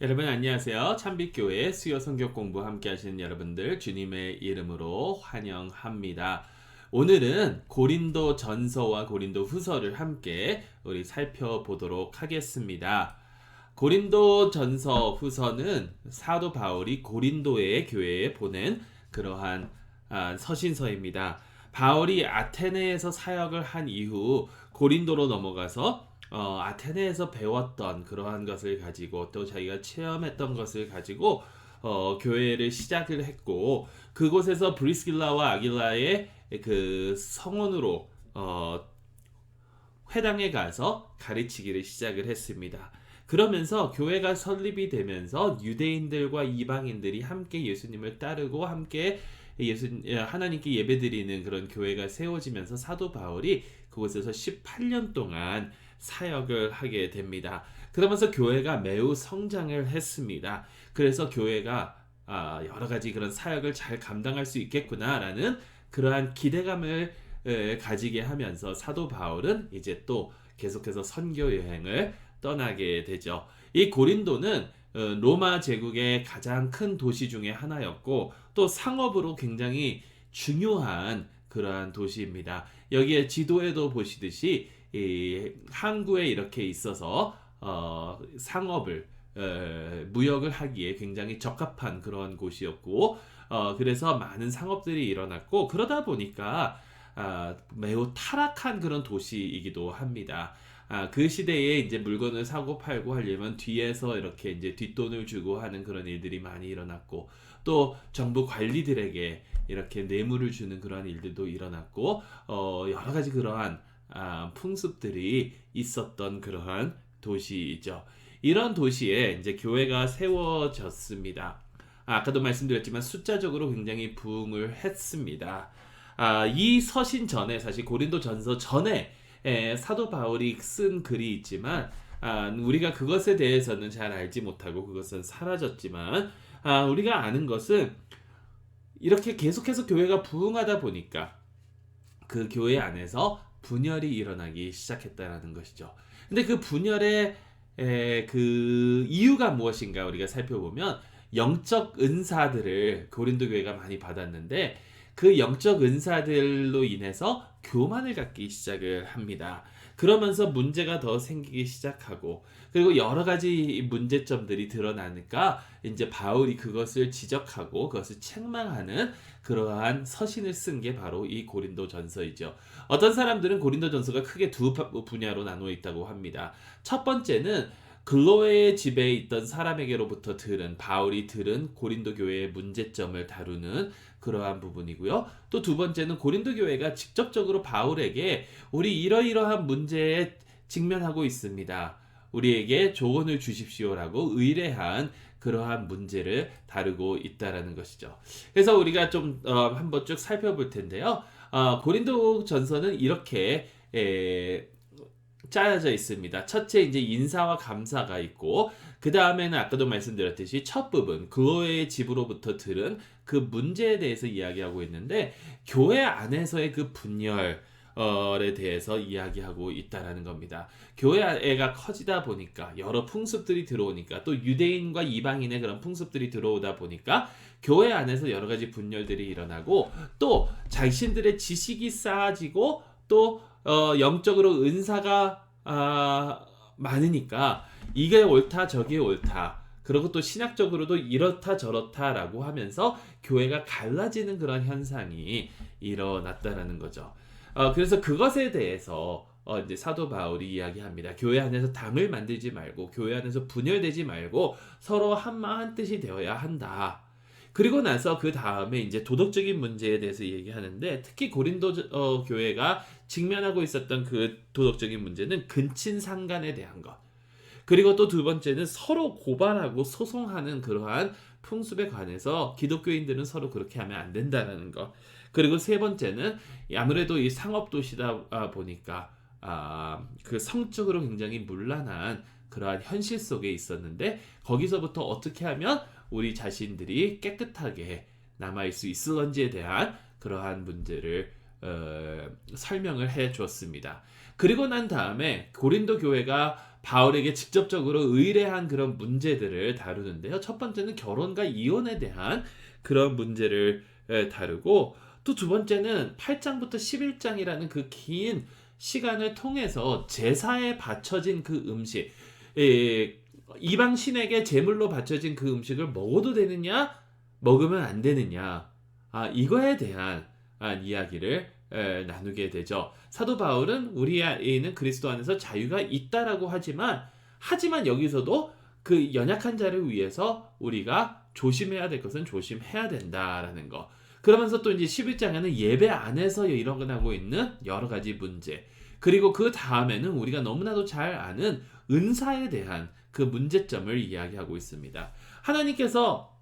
여러분 안녕하세요. 참빛교회 수요 성경 공부 함께 하시는 여러분들 주님의 이름으로 환영합니다. 오늘은 고린도 전서와 고린도 후서를 함께 우리 살펴보도록 하겠습니다. 고린도 전서 후서는 사도 바울이 고린도의 교회에 보낸 그러한 서신서입니다. 바울이 아테네에서 사역을 한 이후 고린도로 넘어가서 아테네에서 배웠던 그러한 것을 가지고 또 자기가 체험했던 것을 가지고 교회를 시작을 했고, 그곳에서 브리스길라와 아길라의 그 성원으로 회당에 가서 가르치기를 시작을 했습니다. 그러면서 교회가 설립이 되면서 유대인들과 이방인들이 함께 예수님을 따르고 함께 하나님께 예배드리는 그런 교회가 세워지면서 사도 바울이 그곳에서 18년 동안 사역을 하게 됩니다. 그러면서 교회가 매우 성장을 했습니다. 그래서 교회가 여러 가지 그런 사역을 잘 감당할 수 있겠구나라는 그러한 기대감을 가지게 하면서 사도 바울은 이제 또 계속해서 선교 여행을 떠나게 되죠. 이 고린도는 로마 제국의 가장 큰 도시 중에 하나였고 또 상업으로 굉장히 중요한 그러한 도시입니다. 여기에 지도에도 보시듯이 이 항구에 이렇게 있어서 상업을 무역을 하기에 굉장히 적합한 그런 곳이었고, 그래서 많은 상업들이 일어났고, 그러다 보니까 매우 타락한 그런 도시이기도 합니다. 그 시대에 이제 물건을 사고 팔고 하려면 뒤에서 이렇게 이제 뒷돈을 주고 하는 그런 일들이 많이 일어났고, 또 정부 관리들에게 이렇게 뇌물을 주는 그러한 일들도 일어났고, 여러 가지 그러한 풍습들이 있었던 그러한 도시이죠. 이런 도시에 이제 교회가 세워졌습니다. 아까도 말씀드렸지만 숫자적으로 굉장히 부흥을 했습니다. 이 서신 전에, 사실 고린도 전서 전에 사도 바울이 쓴 글이 있지만 우리가 그것에 대해서는 잘 알지 못하고 그것은 사라졌지만, 우리가 아는 것은 이렇게 계속해서 교회가 부흥하다 보니까 그 교회 안에서 분열이 일어나기 시작했다라는 것이죠. 근데 그 분열의 그 이유가 무엇인가 우리가 살펴보면, 영적 은사들을 고린도 교회가 많이 받았는데 그 영적 은사들로 인해서 교만을 갖기 시작을 합니다. 그러면서 문제가 더 생기기 시작하고, 그리고 여러 가지 문제점들이 드러나니까 이제 바울이 그것을 지적하고 그것을 책망하는 그러한 서신을 쓴 게 바로 이 고린도 전서이죠. 어떤 사람들은 고린도 전서가 크게 두 분야로 나누어 있다고 합니다. 첫 번째는 글로의 집에 있던 사람에게로부터 바울이 들은 고린도 교회의 문제점을 다루는 그러한 부분이고요. 또 두 번째는 고린도 교회가 직접적으로 바울에게 우리 이러이러한 문제에 직면하고 있습니다, 우리에게 조언을 주십시오라고 의뢰한 그러한 문제를 다루고 있다라는 것이죠. 그래서 우리가 좀 한번 쭉 살펴볼 텐데요. 고린도 전서는 이렇게 짜여져 있습니다. 첫째 이제 인사와 감사가 있고, 그 다음에는 아까도 말씀드렸듯이 첫 부분 그의 집으로부터 들은 그 문제에 대해서 이야기하고 있는데, 교회 안에서의 그 분열에 대해서 이야기하고 있다라는 겁니다. 교회가 커지다 보니까 여러 풍습들이 들어오니까, 또 유대인과 이방인의 그런 풍습들이 들어오다 보니까 교회 안에서 여러 가지 분열들이 일어나고, 또 자신들의 지식이 쌓아지고, 또 영적으로 은사가 많으니까 이게 옳다 저게 옳다, 그리고 또 신학적으로도 이렇다 저렇다라고 하면서 교회가 갈라지는 그런 현상이 일어났다라는 거죠. 그래서 그것에 대해서 이제 사도 바울이 이야기합니다. 교회 안에서 당을 만들지 말고, 교회 안에서 분열되지 말고 서로 한마음 한뜻이 되어야 한다. 그리고 나서 그 다음에 이제 도덕적인 문제에 대해서 얘기하는데, 특히 고린도 교회가 직면하고 있었던 그 도덕적인 문제는 근친상간에 대한 것, 그리고 또 두 번째는 서로 고발하고 소송하는 그러한 풍습에 관해서 기독교인들은 서로 그렇게 하면 안 된다는 것, 그리고 세 번째는 아무래도 이 상업도시다 보니까 그 성적으로 굉장히 문란한 그러한 현실 속에 있었는데, 거기서부터 어떻게 하면 우리 자신들이 깨끗하게 남아있을 수 있을런지에 대한 그러한 문제를 설명을 해 주었습니다. 그리고 난 다음에 고린도 교회가 바울에게 직접적으로 의뢰한 그런 문제들을 다루는데요. 첫 번째는 결혼과 이혼에 대한 그런 문제를 다루고, 또 두 번째는 8장부터 11장이라는 그 긴 시간을 통해서 제사에 바쳐진 그 음식, 이방 신에게 제물로 바쳐진 그 음식을 먹어도 되느냐, 먹으면 안 되느냐, 이거에 대한 이야기를 나누게 되죠. 사도 바울은 우리는 그리스도 안에서 자유가 있다라고 하지만 여기서도 그 연약한 자를 위해서 우리가 조심해야 될 것은 조심해야 된다라는 거. 그러면서 또 이제 11장에는 예배 안에서 일어나고 있는 여러 가지 문제, 그리고 그 다음에는 우리가 너무나도 잘 아는 은사에 대한 그 문제점을 이야기하고 있습니다. 하나님께서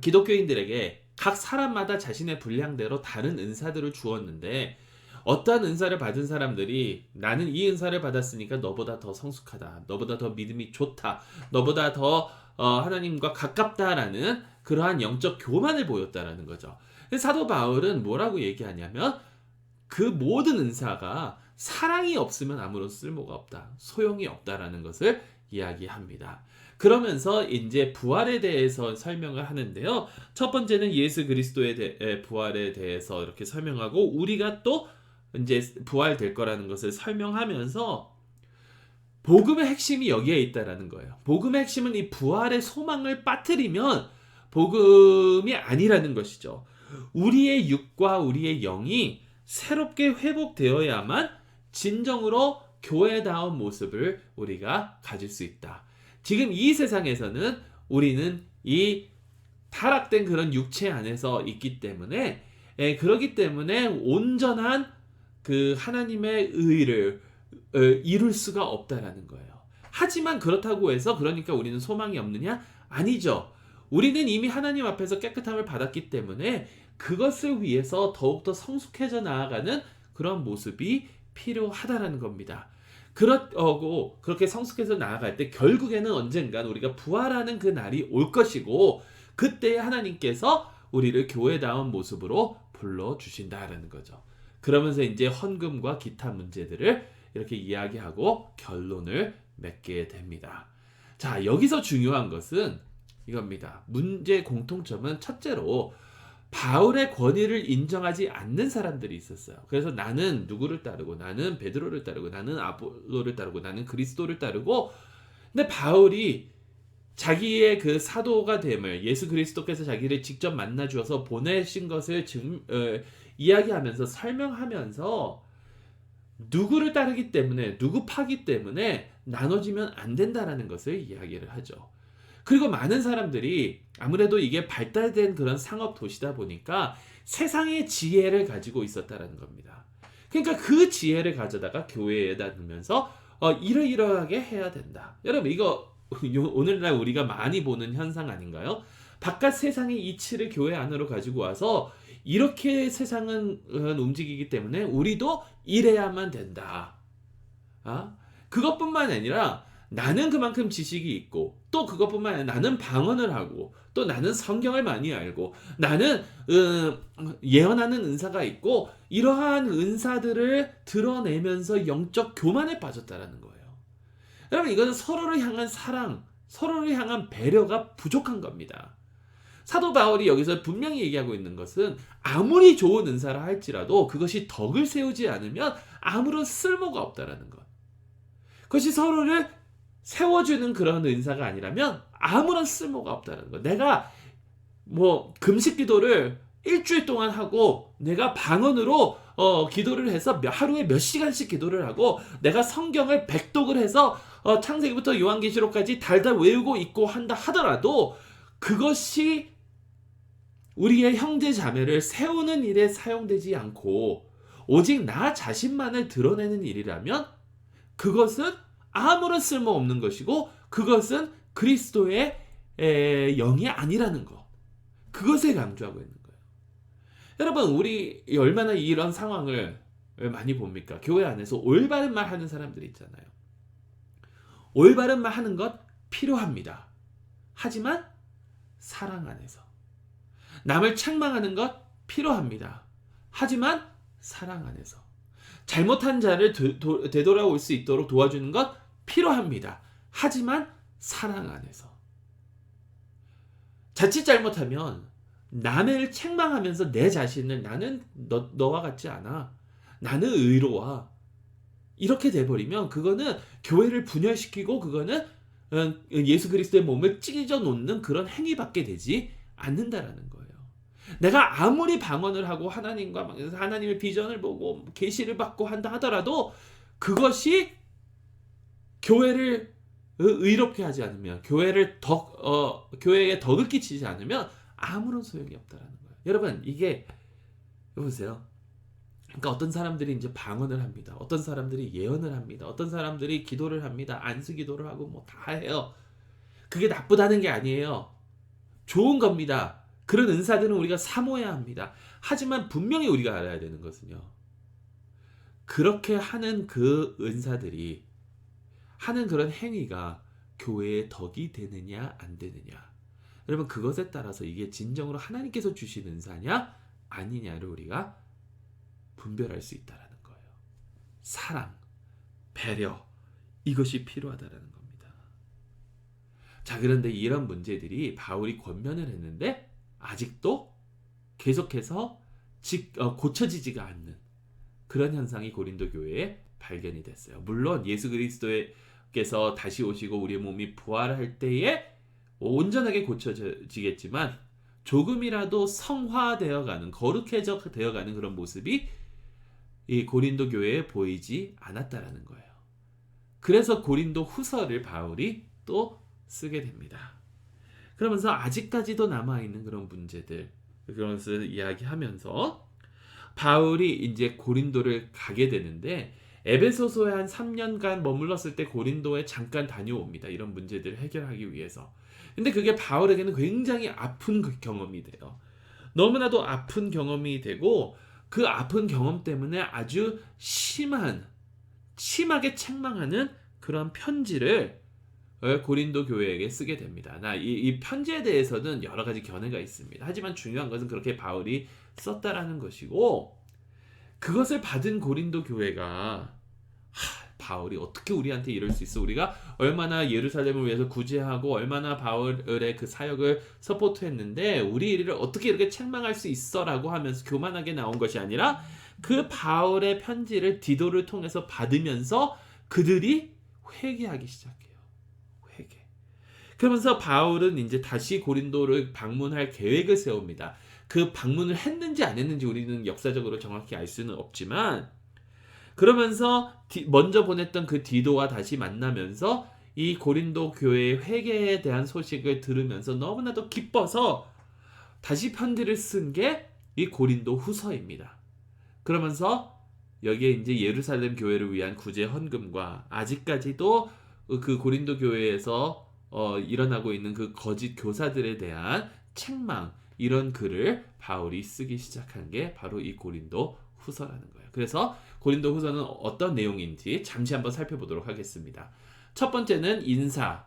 기독교인들에게 각 사람마다 자신의 분량대로 다른 은사들을 주었는데, 어떠한 은사를 받은 사람들이 나는 이 은사를 받았으니까 너보다 더 성숙하다, 너보다 더 믿음이 좋다, 너보다 더 하나님과 가깝다라는 그러한 영적 교만을 보였다라는 거죠. 사도 바울은 뭐라고 얘기하냐면, 그 모든 은사가 사랑이 없으면 아무런 쓸모가 없다, 소용이 없다라는 것을 이야기합니다. 그러면서 이제 부활에 대해서 설명을 하는데요. 첫 번째는 예수 그리스도의 부활에 대해서 이렇게 설명하고, 우리가 또 이제 부활될 거라는 것을 설명하면서 복음의 핵심이 여기에 있다라는 거예요. 복음의 핵심은 이 부활의 소망을 빠뜨리면 복음이 아니라는 것이죠. 우리의 육과 우리의 영이 새롭게 회복되어야만 진정으로 교회다운 모습을 우리가 가질 수 있다. 지금 이 세상에서는 우리는 이 타락된 그런 육체 안에서 있기 때문에, 그렇기 때문에 온전한 그 하나님의 의를 이룰 수가 없다라는 거예요. 하지만 그렇다고 해서 그러니까 우리는 소망이 없느냐? 아니죠. 우리는 이미 하나님 앞에서 깨끗함을 받았기 때문에 그것을 위해서 더욱더 성숙해져 나아가는 그런 모습이 필요하다라는 겁니다. 그렇고 그렇게 성숙해서 나아갈 때 결국에는 언젠간 우리가 부활하는 그 날이 올 것이고, 그때 하나님께서 우리를 교회다운 모습으로 불러주신다라는 거죠. 그러면서 이제 헌금과 기타 문제들을 이렇게 이야기하고 결론을 맺게 됩니다. 자, 여기서 중요한 것은 이겁니다. 문제의 공통점은 첫째로 바울의 권위를 인정하지 않는 사람들이 있었어요. 그래서 나는 누구를 따르고, 나는 베드로를 따르고, 나는 아볼로를 따르고, 나는 그리스도를 따르고, 근데 바울이 자기의 그 사도가 됨을, 예수 그리스도께서 자기를 직접 만나 주어서 보내신 것을 이야기하면서 설명하면서 누구를 따르기 때문에, 누구 파기 때문에 나눠지면 안 된다라는 것을 이야기를 하죠. 그리고 많은 사람들이 아무래도 이게 발달된 그런 상업 도시다 보니까 세상의 지혜를 가지고 있었다라는 겁니다. 그러니까 그 지혜를 가져다가 교회에다 두면서 이러이러하게 해야 된다. 여러분, 이거 오늘날 우리가 많이 보는 현상 아닌가요? 바깥 세상의 이치를 교회 안으로 가지고 와서 이렇게 세상은 움직이기 때문에 우리도 이래야만 된다. 그것뿐만 아니라 나는 그만큼 지식이 있고, 또 그것뿐만 아니라 나는 방언을 하고, 또 나는 성경을 많이 알고, 나는 예언하는 은사가 있고, 이러한 은사들을 드러내면서 영적 교만에 빠졌다라는 거예요. 여러분, 이거는 서로를 향한 사랑, 서로를 향한 배려가 부족한 겁니다. 사도 바울이 여기서 분명히 얘기하고 있는 것은 아무리 좋은 은사라 할지라도 그것이 덕을 세우지 않으면 아무런 쓸모가 없다라는 것. 그것이 서로를 세워주는 그런 은사가 아니라면 아무런 쓸모가 없다는 거. 내가 금식 기도를 일주일 동안 하고, 내가 방언으로 기도를 해서 하루에 몇 시간씩 기도를 하고, 내가 성경을 백독을 해서 창세기부터 요한계시록까지 달달 외우고 있고 한다 하더라도 그것이 우리의 형제 자매를 세우는 일에 사용되지 않고 오직 나 자신만을 드러내는 일이라면 그것은 아무런 쓸모없는 것이고, 그것은 그리스도의 영이 아니라는 것. 그것에 강조하고 있는 거예요. 여러분, 우리 얼마나 이런 상황을 많이 봅니까? 교회 안에서 올바른 말 하는 사람들이 있잖아요. 올바른 말 하는 것 필요합니다. 하지만 사랑 안에서. 남을 책망하는 것 필요합니다. 하지만 사랑 안에서. 잘못한 자를 되돌아올 수 있도록 도와주는 것 필요합니다. 하지만 사랑 안에서. 자칫 잘못하면 남을 책망하면서 내 자신을 나는 너와 같지 않아. 나는 의로와. 이렇게 돼버리면 그거는 교회를 분열시키고 그거는 예수 그리스도의 몸을 찢어 놓는 그런 행위밖에 되지 않는다라는 거예요. 내가 아무리 방언을 하고 하나님의 비전을 보고 계시를 받고 한다 하더라도 그것이 교회를 의롭게 하지 않으면 교회에 덕을 끼치지 않으면 아무런 소용이 없다라는 거예요. 여러분 이게 보세요. 그러니까 어떤 사람들이 이제 방언을 합니다. 어떤 사람들이 예언을 합니다. 어떤 사람들이 기도를 합니다. 안수 기도를 하고 뭐 다 해요. 그게 나쁘다는 게 아니에요. 좋은 겁니다. 그런 은사들은 우리가 사모해야 합니다. 하지만 분명히 우리가 알아야 되는 것은요. 그렇게 하는 그 은사들이 하는 그런 행위가 교회의 덕이 되느냐 안 되느냐. 여러분 그것에 따라서 이게 진정으로 하나님께서 주신 은사냐 아니냐를 우리가 분별할 수 있다라는 거예요. 사랑, 배려 이것이 필요하다라는 겁니다. 자 그런데 이런 문제들이 바울이 권면을 했는데 아직도 계속해서 고쳐지지가 않는 그런 현상이 고린도 교회에 발견이 됐어요. 물론 예수 그리스도께서 다시 오시고 우리의 몸이 부활할 때에 온전하게 고쳐지겠지만 조금이라도 성화되어가는 거룩해져 되어가는 그런 모습이 이 고린도 교회에 보이지 않았다라는 거예요. 그래서 고린도 후서를 바울이 또 쓰게 됩니다. 그러면서 아직까지도 남아있는 그런 문제들 그런 것을 이야기하면서 바울이 이제 고린도를 가게 되는데 에베소서에 한 3년간 머물렀을 때 고린도에 잠깐 다녀옵니다. 이런 문제들을 해결하기 위해서. 근데 그게 바울에게는 굉장히 아픈 경험이 돼요. 너무나도 아픈 경험이 되고 그 아픈 경험 때문에 아주 심하게 책망하는 그런 편지를 고린도 교회에게 쓰게 됩니다. 이 편지에 대해서는 여러 가지 견해가 있습니다. 하지만 중요한 것은 그렇게 바울이 썼다라는 것이고 그것을 받은 고린도 교회가 바울이 어떻게 우리한테 이럴 수 있어? 우리가 얼마나 예루살렘을 위해서 구제하고 얼마나 바울의 그 사역을 서포트했는데 우리 일을 어떻게 이렇게 책망할 수 있어? 라고 하면서 교만하게 나온 것이 아니라 그 바울의 편지를 디도를 통해서 받으면서 그들이 회개하기 시작해요. 회개. 그러면서 바울은 이제 다시 고린도를 방문할 계획을 세웁니다. 그 방문을 했는지 안 했는지 우리는 역사적으로 정확히 알 수는 없지만 그러면서 먼저 보냈던 그 디도와 다시 만나면서 이 고린도 교회의 회개에 대한 소식을 들으면서 너무나도 기뻐서 다시 편지를 쓴 게 이 고린도 후서입니다. 그러면서 여기에 이제 예루살렘 교회를 위한 구제 헌금과 아직까지도 그 고린도 교회에서 일어나고 있는 그 거짓 교사들에 대한 책망 이런 글을 바울이 쓰기 시작한 게 바로 이 고린도 후서라는 거예요. 그래서 고린도 후서는 어떤 내용인지 잠시 한번 살펴보도록 하겠습니다. 첫 번째는 인사를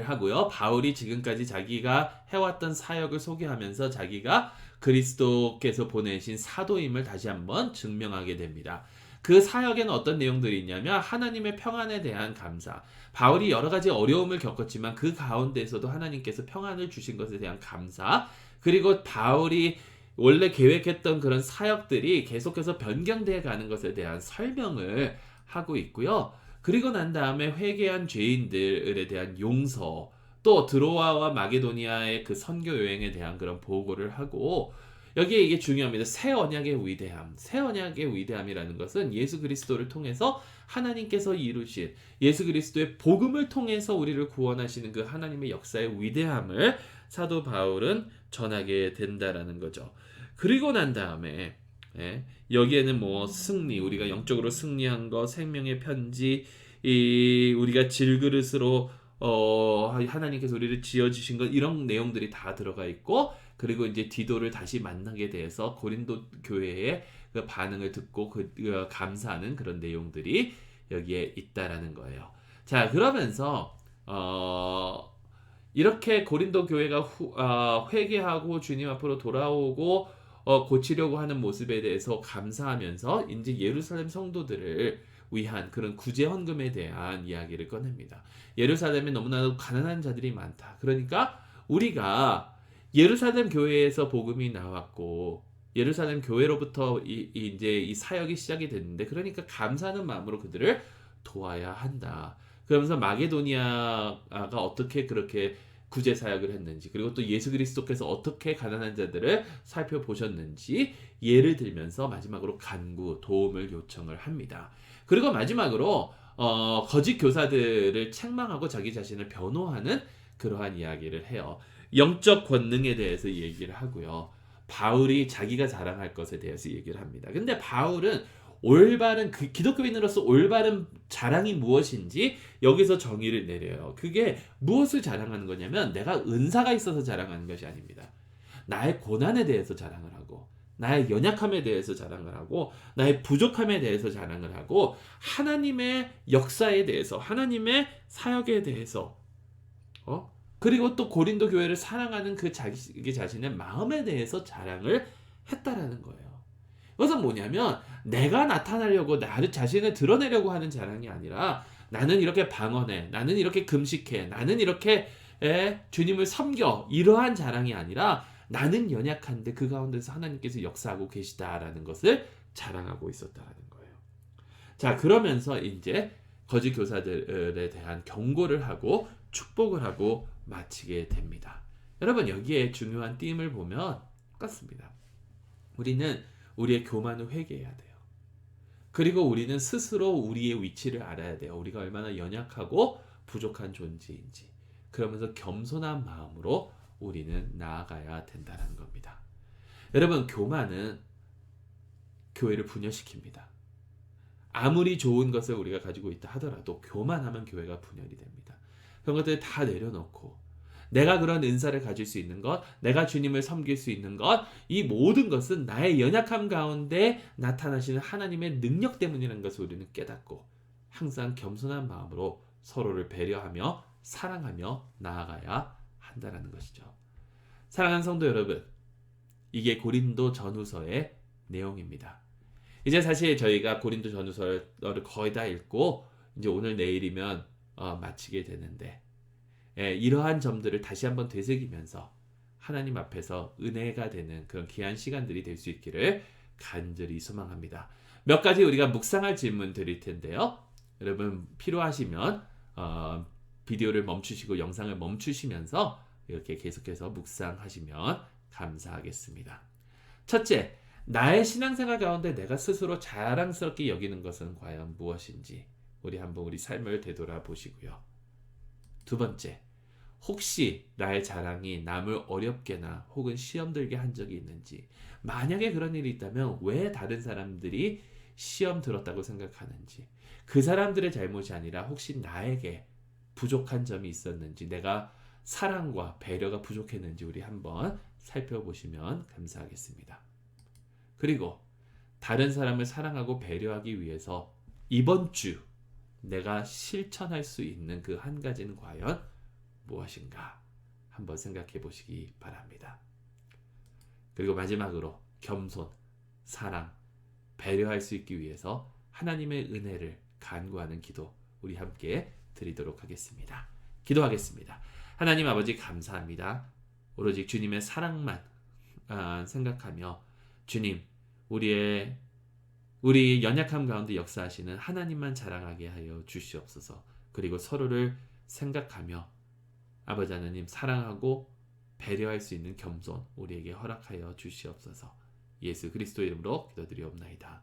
하고요. 바울이 지금까지 자기가 해왔던 사역을 소개하면서 자기가 그리스도께서 보내신 사도임을 다시 한번 증명하게 됩니다. 그 사역에는 어떤 내용들이 있냐면 하나님의 평안에 대한 감사. 바울이 여러 가지 어려움을 겪었지만 그 가운데에서도 하나님께서 평안을 주신 것에 대한 감사. 그리고 바울이 원래 계획했던 그런 사역들이 계속해서 변경되어 가는 것에 대한 설명을 하고 있고요. 그리고 난 다음에 회개한 죄인들에 대한 용서, 또 드로아와 마게도니아의 그 선교 여행에 대한 그런 보고를 하고 여기에 이게 중요합니다. 새 언약의 위대함. 새 언약의 위대함이라는 것은 예수 그리스도를 통해서 하나님께서 이루신 예수 그리스도의 복음을 통해서 우리를 구원하시는 그 하나님의 역사의 위대함을 사도 바울은 전하게 된다라는 거죠. 그리고 난 다음에 여기에는 뭐 승리, 우리가 영적으로 승리한 거, 생명의 편지, 우리가 질그릇으로 하나님께서 우리를 지어주신 것 이런 내용들이 다 들어가 있고 그리고 이제 디도를 다시 만나게 돼서 고린도 교회의 그 반응을 듣고 감사하는 그런 내용들이 여기에 있다라는 거예요. 자 그러면서 이렇게 고린도 교회가 회개하고 주님 앞으로 돌아오고 고치려고 하는 모습에 대해서 감사하면서 이제 예루살렘 성도들을 위한 그런 구제 헌금에 대한 이야기를 꺼냅니다. 예루살렘에 너무나도 가난한 자들이 많다. 그러니까 우리가 예루살렘 교회에서 복음이 나왔고 예루살렘 교회로부터 이제 이 사역이 시작이 됐는데 그러니까 감사하는 마음으로 그들을 도와야 한다. 그러면서 마게도니아가 어떻게 그렇게 구제 사역을 했는지 그리고 또 예수 그리스도께서 어떻게 가난한 자들을 살펴보셨는지 예를 들면서 마지막으로 간구, 도움을 요청을 합니다. 그리고 마지막으로 거짓 교사들을 책망하고 자기 자신을 변호하는 그러한 이야기를 해요. 영적 권능에 대해서 얘기를 하고요. 바울이 자기가 자랑할 것에 대해서 얘기를 합니다. 근데 바울은 올바른 기독교인으로서 올바른 자랑이 무엇인지 여기서 정의를 내려요. 그게 무엇을 자랑하는 거냐면 내가 은사가 있어서 자랑하는 것이 아닙니다. 나의 고난에 대해서 자랑을 하고 나의 연약함에 대해서 자랑을 하고 나의 부족함에 대해서 자랑을 하고 하나님의 역사에 대해서 하나님의 사역에 대해서 그리고 또 고린도 교회를 사랑하는 그 자기 자신의 마음에 대해서 자랑을 했다라는 거예요. 그것은 뭐냐면 내가 나타나려고 나를 자신을 드러내려고 하는 자랑이 아니라 나는 이렇게 방언해, 나는 이렇게 금식해, 나는 이렇게 주님을 섬겨 이러한 자랑이 아니라 나는 연약한데 그 가운데서 하나님께서 역사하고 계시다라는 것을 자랑하고 있었다라는 거예요. 자, 그러면서 이제 거짓 교사들에 대한 경고를 하고 축복을 하고 마치게 됩니다. 여러분 여기에 중요한 띠임을 보면 똑같습니다. 우리는 우리의 교만을 회개해야 돼요. 그리고 우리는 스스로 우리의 위치를 알아야 돼요. 우리가 얼마나 연약하고 부족한 존재인지. 그러면서 겸손한 마음으로 우리는 나아가야 된다는 겁니다. 여러분 교만은 교회를 분열시킵니다. 아무리 좋은 것을 우리가 가지고 있다 하더라도 교만하면 교회가 분열이 됩니다. 그런 것들 다 내려놓고 내가 그런 은사를 가질 수 있는 것, 내가 주님을 섬길 수 있는 것, 이 모든 것은 나의 연약함 가운데 나타나시는 하나님의 능력 때문이라는 것을 우리는 깨닫고 항상 겸손한 마음으로 서로를 배려하며 사랑하며 나아가야 한다는 것이죠. 사랑하는 성도 여러분, 이게 고린도 전후서의 내용입니다. 이제 사실 저희가 고린도 전후서를 거의 다 읽고 이제 오늘 내일이면 마치게 되는데 이러한 점들을 다시 한번 되새기면서 하나님 앞에서 은혜가 되는 그런 귀한 시간들이 될 수 있기를 간절히 소망합니다. 몇 가지 우리가 묵상할 질문 드릴 텐데요. 여러분 필요하시면 비디오를 멈추시고 영상을 멈추시면서 이렇게 계속해서 묵상하시면 감사하겠습니다. 첫째, 나의 신앙생활 가운데 내가 스스로 자랑스럽게 여기는 것은 과연 무엇인지 우리 한번 우리 삶을 되돌아보시고요. 두 번째, 혹시 나의 자랑이 남을 어렵게나 혹은 시험 들게 한 적이 있는지, 만약에 그런 일이 있다면 왜 다른 사람들이 시험 들었다고 생각하는지, 그 사람들의 잘못이 아니라 혹시 나에게 부족한 점이 있었는지, 내가 사랑과 배려가 부족했는지 우리 한번 살펴보시면 감사하겠습니다. 그리고 다른 사람을 사랑하고 배려하기 위해서 이번 주 내가 실천할 수 있는 그 한 가지는 과연 무엇인가 한번 생각해 보시기 바랍니다. 그리고 마지막으로 겸손, 사랑, 배려할 수 있기 위해서 하나님의 은혜를 간구하는 기도 우리 함께 드리도록 하겠습니다. 기도하겠습니다. 하나님 아버지 감사합니다. 오로지 주님의 사랑만 생각하며 주님 우리 연약함 가운데 역사하시는 하나님만 자랑하게 하여 주시옵소서. 그리고 서로를 생각하며 아버지 하나님 사랑하고 배려할 수 있는 겸손 우리에게 허락하여 주시옵소서. 예수 그리스도 이름으로 기도드리옵나이다.